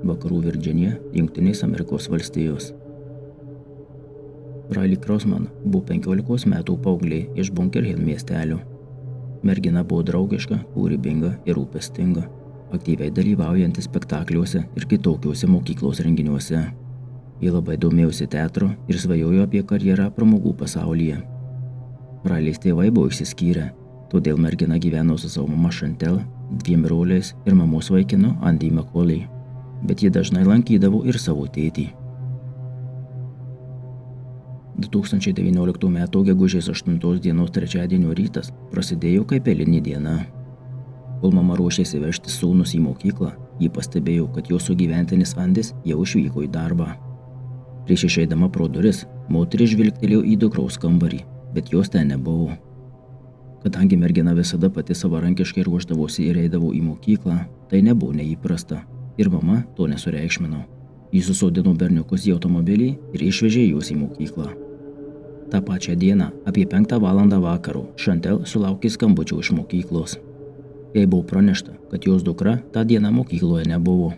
Vakarų Virdžinija, Jungtinės Amerikos valstijos. Riley Crossman buvo 15 metų paauglė iš Bunker Hill miestelio. Mergina buvo draugiška, kūrybinga ir rūpestinga, aktyviai dalyvaujanti spektakliuose ir kitokiuose mokyklos renginiuose. Ji labai domėjosi teatru ir svajojo apie karjerą pramogų pasaulyje. Riley's tėvai buvo išsiskyrę, todėl mergina gyveno su savo mama Chantel, 2 broliais ir mamos vaikinu Andy McCauley, bet ji dažnai lankydavo ir savo tėtį. 2019 m. gegužės 8 dienos trečiadienio rytas prasidėjo kaip eilinė diena. Kol mama ruošėsi vežti sūnus į mokyklą, ji pastebėjo, kad jos sugyventinis Andis jau išvyko į darbą. Prieš išeidama pro duris, moteris žvilgtelėjo į dukros kambarį, bet jos ten nebuvo. Kadangi mergina visada pati savarankiškai ruošdavosi ir eidavo į mokyklą, tai nebuvo neįprasta ir mama to nesureikšmino. Ji susodino berniukus į automobilį ir išvežė juos į mokyklą. Ta pačią dieną, apie 5 valandą vakaro, Chantel sulaukė skambučio iš mokyklos. Jai buvo pranešta, kad jos dukra tą dieną mokykloje nebuvo.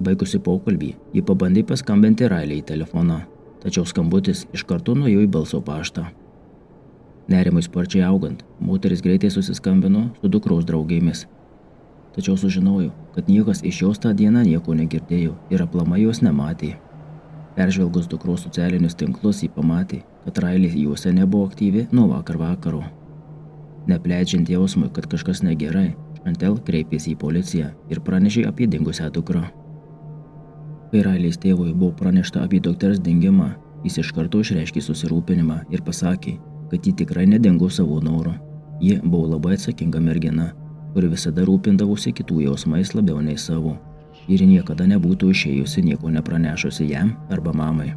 Baigusi pokalbį, ji pabandė paskambinti Riley į telefoną, tačiau skambutis iš karto nuėjo į balso paštą. Nerimui sparčiai augant, moteris greitai susiskambino su dukros draugėmis. Tačiau sužinojo, kad niekas iš jos tą dieną nieko negirdėjo ir aplamai jos nematė. Peržvelgus dukros socialinius tinklus, ji pamatė, kad Riley juose nebuvo aktyvi nuo vakar vakaro. Nepleidžiant jausmui, kad kažkas negerai, Chantel kreipėsi į policiją ir pranešė apie dingusią dukrą. Kai Riley's tėvui buvo pranešta apie dukters dingimą, jis iš karto išreiškė susirūpinimą ir pasakė, kad ji tikrai nedingo savo noru. Ji buvo labai atsakinga mergina, kuri visada rūpindavosi kitų jausmais labiau nei savo ir niekada nebūtų išėjusi nieko nepranešusi jam arba mamai.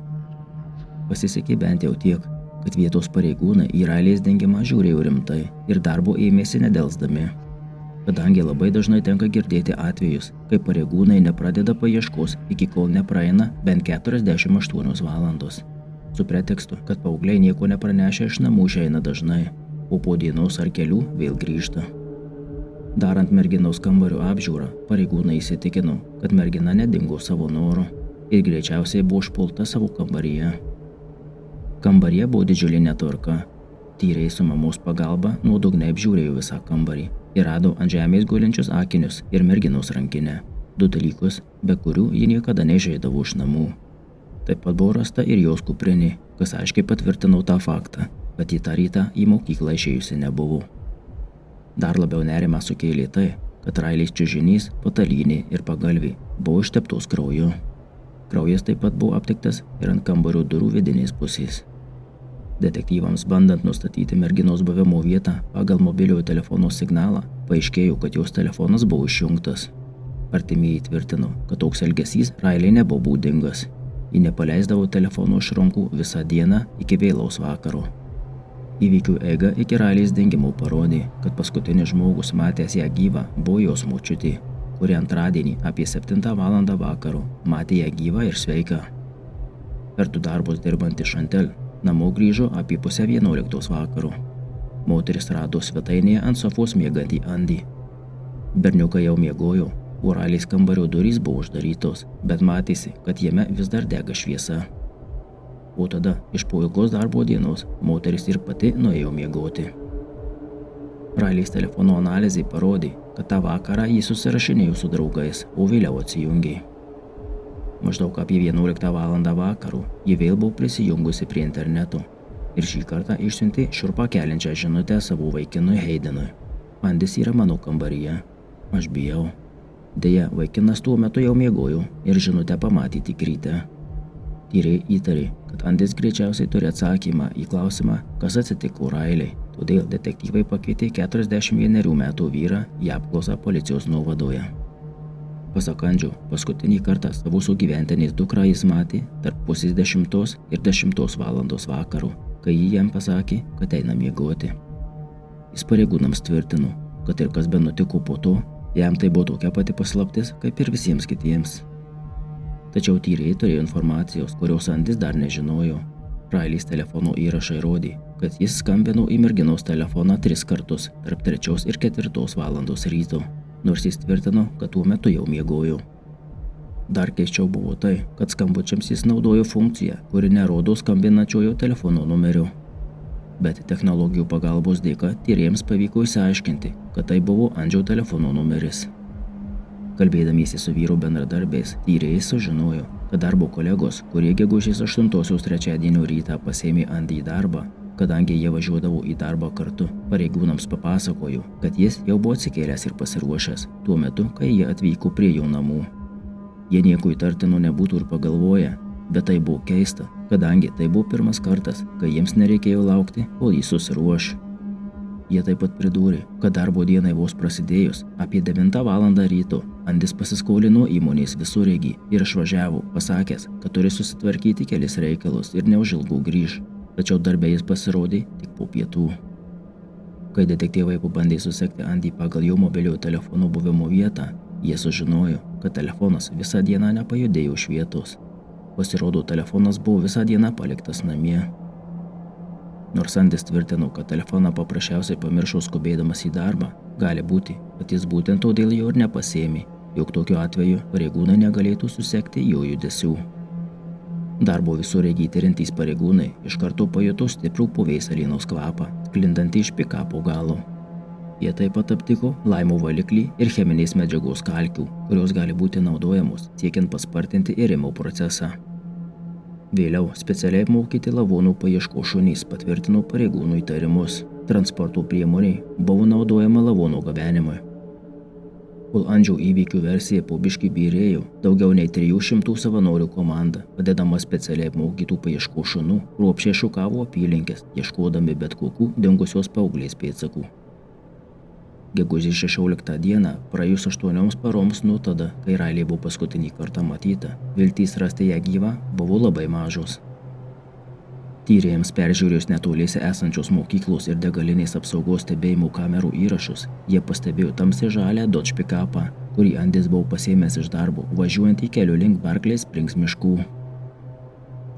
Pasisekė bent jau tiek, kad vietos pareigūnai į Riley's dingimą žiūrėjo rimtai ir darbo ėmėsi nedelsdami. Kadangi labai dažnai tenka girdėti atvejus, kai pareigūnai nepradeda paieškos iki kol nepraeina bent 48 valandos. Su pretekstu, kad paaugliai nieko nepranešę iš namų išeina dažnai, o po dienos ar kelių vėl grįžta. Darant merginos kambario apžiūrą, pareigūnai įsitikino, kad mergina nedingo savo noru ir greičiausiai buvo užpulta savo kambaryje. Kambaryje buvo didžiulė netvarka. Tyrėjai su mamos pagalba nuodugniai apžiūrėjo visą kambarį ir rado ant žemės gulinčius akinius ir merginos rankinę, 2 dalykus, be kurių ji niekada neišeidavo iš namų. Taip pat buvo rasta ir jos kuprinė, kas aiškiai patvirtino tą faktą, kad ji tą rytą į mokyklą išėjusi nebuvo. Dar labiau nerimą sukėlė tai, kad Riley's čiužinys, patalynė ir pagalvė buvo išteptos krauju. Kraujas taip pat buvo aptiktas ir ant kambario durų vidinės pusės. Detektyvams bandant nustatyti merginos buvimo vietą pagal mobiliojo telefono signalą, paaiškėjo, kad jos telefonas buvo išjungtas. Artimieji tvirtino, kad toks elgesys Riley nebuvo būdingas. Ji nepaleisdavo telefono iš rankų visą dieną iki vėlaus vakaro. Įvykių eiga iki Riley's dingimo parodė, kad paskutinis žmogus matęs ją gyvą buvo jos močiutė, kuri antradienį apie 7 valandą vakaro matė ją gyvą ir sveiką. Per 2 darbus dirbanti Chantel namo grįžo apie 10:30 vakaro. Moteris rado svetainėje ant sofos miegantį Andy. Berniukai jau miegojo, o Riley's kambario durys buvo uždarytos, bet matėsi, kad jame vis dar dega šviesa. O tada, iš po ilgos darbo dienos, moteris ir pati nuėjo miegoti. Riley's telefono analizė parodė, kad tą vakarą jis susirašinėjo su draugais, o vėliau atsijungė. Maždaug apie 11 valandą vakaro ji vėl buvo prisijungusi prie interneto ir šį kartą išsiuntė šiurpą keliančią žinutę savo vaikinui Haydenui. Andis yra mano kambaryje. Aš bijau. Deja, vaikinas tuo metu jau miegojo ir žinutę pamatė tik ryte. Tyrėjai įtarė, kad Andis greičiausiai turi atsakymą į klausimą, kas atsitiko Riley, todėl detektyvai pakvietė 41 metų vyrą į apklausą policijos nuovadoje. Pasak Andžio, paskutinį kartą savo sugyventinės dukrą jis matė tarp 9:30 ir 10 valandos vakaro, kai ji jam pasakė, kad eina miegoti. Jis pareigūnams tvirtino, kad ir kas be nutiko po to, jam tai buvo tokia pati paslaptis, kaip ir visiems kitiems. Tačiau tyrėjai turėjo informacijos, kurios Andis dar nežinojo. Riley's telefono įrašai rodė, kad jis skambino į merginos telefoną 3 kartus tarp 3 ir 4 valandos ryto, nors jis tvirtino, kad tuo metu jau miegojo. Dar keisčiau buvo tai, kad skambučiams jis naudojo funkciją, kuri nerodo skambinančiojo telefono numerio. Bet technologijų pagalbos dėka tyrėjams pavyko išsiaiškinti, kad tai buvo Andžio telefono numeris. Kalbėdamiesi su vyro bendradarbiais, tyrėjai sužinojo, kad darbo kolegos, kurie gegužės 8-osios trečiadienio rytą pasėmė Andį į darbą, kadangi jie važiuodavo į darbą kartu, pareigūnams papasakojo, kad jis jau buvo atsikėlęs ir pasiruošęs tuo metu, kai jie atvyko prie jo namų. Jie nieko įtartino nebūtų ir pagalvoję, bet tai buvo keista, kadangi tai buvo pirmas kartas, kai jiems nereikėjo laukti, kol jis susiruoš. Jie taip pat pridūrė, kad darbo dienai vos prasidėjus, apie 9 valandą ryto, Andis pasiskolino įmonės visureigį ir išvažiavo, pasakęs, kad turi susitvarkyti kelis reikalus ir neužilgų grįž, tačiau darbe jis pasirodė tik po pietų. Kai detektyvai pabandė susekti Andį pagal jo mobiliojo telefono buvimo vietą, jie sužinojo, kad telefonas visą dieną nepajudėjo iš vietos. Pasirodo, telefonas buvo visą dieną paliktas namie. Nors Andis tvirtino, kad telefoną paprasčiausiai pamiršo skubėdamas į darbą, gali būti, kad jis būtent todėl jo ir nepasėmė, jog tokiu atveju pareigūnai negalėtų susekti jo judesių. Darbo visureigį tiriantys pareigūnai iš karto pajuto stiprų poveisalienos kvapą, sklindantį iš pikapo galo. Jie taip pat aptiko laimo valiklį ir cheminės medžiagos kalkių, kurios gali būti naudojamos siekiant paspartinti irimo procesą. Vėliau specialiai apmokyti lavonų paieškos šunys patvirtino pareigūnų įtarimus. Transporto priemoniai buvo naudojama lavono gabenimui. Kol Andžio įvykių versija po biškį byrėjo, daugiau nei 300 savanorių komanda, padedama specialiai apmokytų paieškos šunų, kruopščiai šukavo apylinkes, ieškodami bet kokių dingusios paauglės pėdsakų. Gegužės 16 dieną, praėjus 8 paroms nuo tada, kai Railė buvo paskutinį kartą matyta, viltys rasti ją gyvą buvo labai mažos. Tyrėjams peržiūrėjus netoliese esančios mokyklos ir degalinės apsaugos stebėjimo kamerų įrašus, jie pastebėjo tamsiai žalią Dodge pikapą, kurį Andis buvo pasėmęs iš darbo, važiuojant į kelių link Barkley Springs miškų.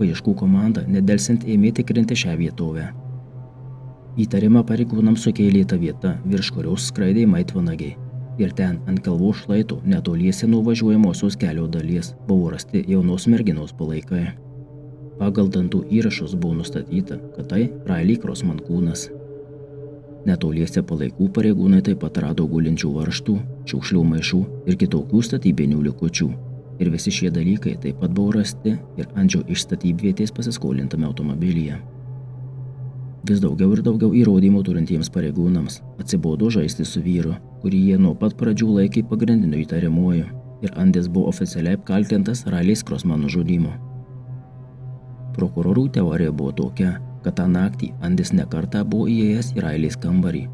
Paieškų komanda nedelsiant ėmė tikrinti šią vietovę. Įtarimą pareigūnams sukėlė ta vieta, virš kurios skraidė maitvanagiai. Ir ten ant kalvos šlaito netoliese nuo važiuojamosios kelio dalies buvo rasti jaunos merginos palaikai. Pagal dantų įrašus buvo nustatyta, kad tai Riley Crossman kūnas. Netoliese palaikų pareigūnai taip pat rado gulinčių varžtų, šiukšlių maišų ir kitokių statybinių likučių. Ir visi šie dalykai taip pat buvo rasti ir Andžio iš statybvietės pasiskolintame automobilyje. Vis daugiau ir daugiau įrodymų turintiems pareigūnams atsibodo žaisti su vyru, kurį jie nuo pat pradžių laikė pagrindiniu įtariamuoju, ir Andis buvo oficialiai apkaltintas Riley Crossman nužudymu. Prokurorų teorija buvo tokia, kad tą naktį Andis nekartą buvo įėjęs į Riley's kambarį.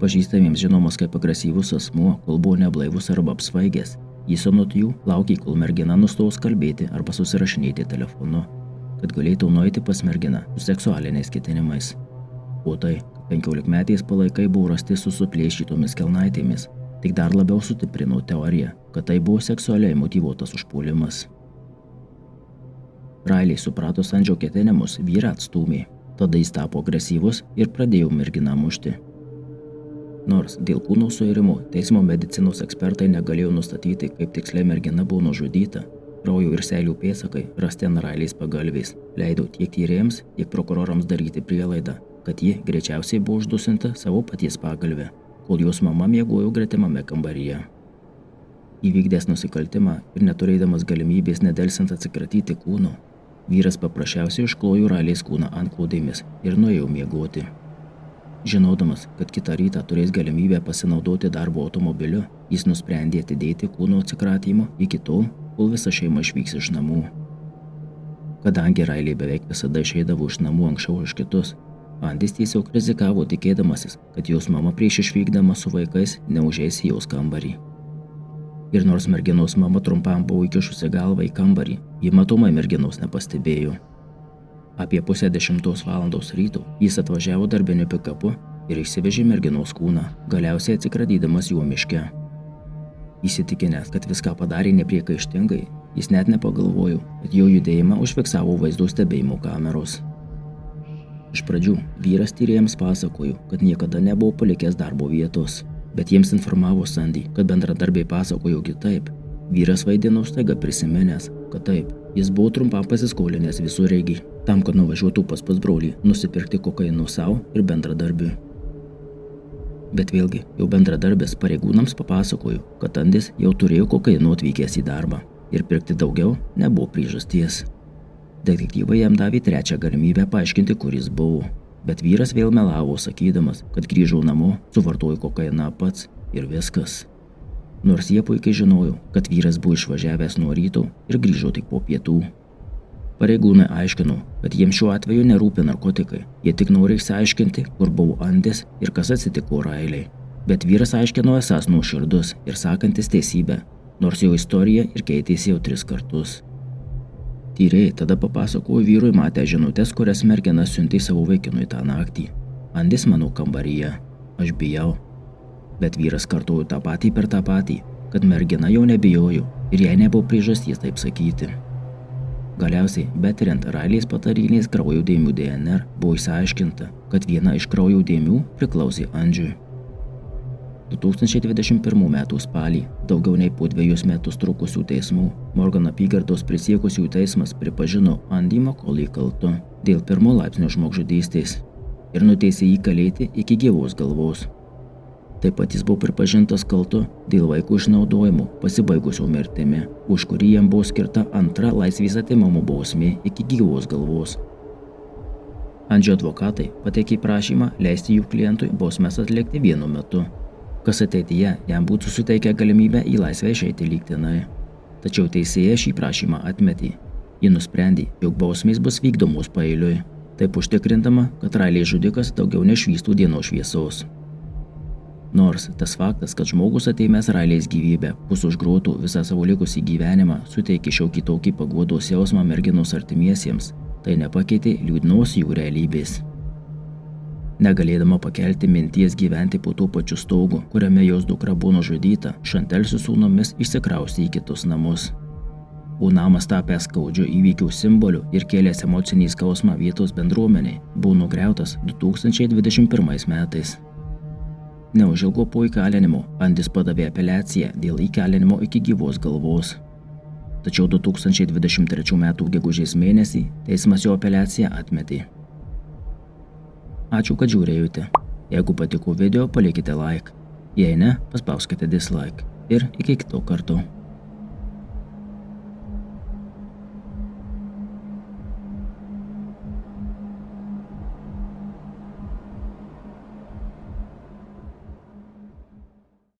Pažįstamiems žinomas kaip agresyvus asmuo, kol buvo neblaivus arba apsvaigęs, jis anot jų laukė, kol mergina nustos kalbėti arba susirašinėti telefonu, kad galėtų nueiti pas merginą su seksualiniais ketinimais. O tai, kad 15-metės palaikai buvo rasti su suplėšytomis kelnaitėmis, tik dar labiau sustiprino teoriją, kad tai buvo seksualiai motyvuotas užpuolimas. Riley suprato Andžio ketinimus, vyrą atstūmė, tada jis tapo agresyvus ir pradėjo merginą mušti. Nors dėl kūno suirimo teismo medicinos ekspertai negalėjo nustatyti, kaip tiksliai mergina buvo nužudyta, kraujo ir seilių pėdsakai rasti ant Riley's pagalvės leido tiek tyrėjams, tiek prokurorams daryti prielaidą, kad ji greičiausiai buvo uždusinta savo paties pagalvę, kol jos mama miegojo gretimame kambaryje. Įvykdęs nusikaltimą ir neturėdamas galimybės nedelsiant atsikratyti kūno, vyras paprasčiausiai išklojo Riley's kūną antklodėmis ir nuėjo miegoti. Žinodamas, kad kitą rytą turės galimybę pasinaudoti darbo automobiliu, jis nusprendė atidėti kūno atsikratymą iki tol, kol visa šeima išvyks iš namų. Kadangi Riley beveik visada išeidavo iš namų anksčiau už kitus, Andis tiesiog rizikavo tikėdamasis, kad jos mama prieš išvykdama su vaikais neužeis į jos kambarį. Ir nors merginos mama trumpam buvo įkišusi galvą į kambarį, ji matomai merginos nepastebėjo. Apie 9:30 valandos ryto jis atvažiavo darbiniu pikapu ir išsivežė merginos kūną, galiausiai atsikratydamas juo miške. Įsitikinęs, kad viską padarė nepriekaištingai, jis net nepagalvojo, kad jo judėjimą užfiksavo vaizdo stebėjimo kameros. Iš pradžių vyras tyrėjams pasakojo, kad niekada nebuvo palikęs darbo vietos, bet jiems informavo Sandy, kad bendradarbiai pasakojo kitaip Vyras vaidino staiga prisiminęs, kad taip, jis buvo trumpam pasiskolinęs visureigį, tam, kad nuvažiuotų pas brolį, nusipirkti kokaino savo ir bendradarbiui. Bet vėlgi, jau bendradarbis pareigūnams papasakojo, kad Andis jau turėjo kokaino atvykęs į darbą ir pirkti daugiau nebuvo priežasties. Detektyvai jam davė trečią galimybę paaiškinti, kur jis buvo, bet vyras vėl melavo, sakydamas, kad grįžo namo, suvartojo kokainą pats ir viskas. Nors jie puikiai žinojo, kad vyras buvo išvažiavęs nuo ryto ir grįžo tik po pietų. Pareigūnai aiškino, kad jiems šiuo atveju nerūpi narkotikai, jie tik nori išsiaiškinti, kur buvo Andis ir kas atsitiko Railiai. Bet vyras aiškino esąs nuoširdus ir sakantis teisybę, nors jo istorija ir keitėsi jau 3 kartus. Tyrėjai tada papasakojo vyrui matę žinutes, kurias mergina siuntė savo vaikinui tą naktį. Andis mano kambaryje, aš bijau. Bet vyras kartojo tą patį per tą patį, kad mergina jau nebijojo ir jai nebuvo priežasties taip sakyti. Galiausiai, betiriant Railiais patariniais kraujo dėmių DNR, buvo išsiaiškinta, kad viena iš kraujo dėmių priklausė Andžiui. 2021 m. spalį, daugiau nei po 2 metus trukusių teismų, Morgan apygardos prisiekusiųjų teismas pripažino Andy McCauley kaltu dėl 1 laipsnio žmogžudystės ir nuteisė jį kalėti iki gyvos galvos. Taip pat jis buvo pripažintas kaltu dėl vaikų išnaudojimo pasibaigusio mirtimi, už kurį jam buvo skirta 2 laisvės atėmimo bausmė iki gyvos galvos. Andžio advokatai pateikė prašymą leisti jų klientui bausmes atlikti vienu metu, kas ateityje jam būtų suteikę galimybę į laisvę išeiti lygtinai. Tačiau teisėja šį prašymą atmetė. Ji nusprendė, jog bausmės bus vykdomos paeiliui, taip užtikrindama, kad Railiai žudikas daugiau nešvystų dienos šviesos. Nors tas faktas, kad žmogus atėmęs Railiais gyvybę, bus už grotų visą savo likusį gyvenimą, suteikė šiokį tokį paguodos jausmą merginos artimiesiems, tai nepakeitė liūdnos jų realybės. Negalėdama pakelti minties gyventi po tuo pačiu stogu, kuriame jos dukra buvo nužudyta, Chantel su sūnumis išsikraustė į kitus namus. O namas tapęs skaudžiu įvykių simboliu ir kėlęs emocinį skausmą vietos bendruomeniai, buvo nugriautas 2021 metais. Neužilgo po įkalinimo Andis padavė apeliaciją dėl įkalinimo iki gyvos galvos. Tačiau 2023 m. gegužės mėnesį teismas jo apeliaciją atmetė. Ačiū, kad žiūrėjote. Jeigu patiko video, palikite like. Jei ne, paspauskite dislike. Ir iki kito karto.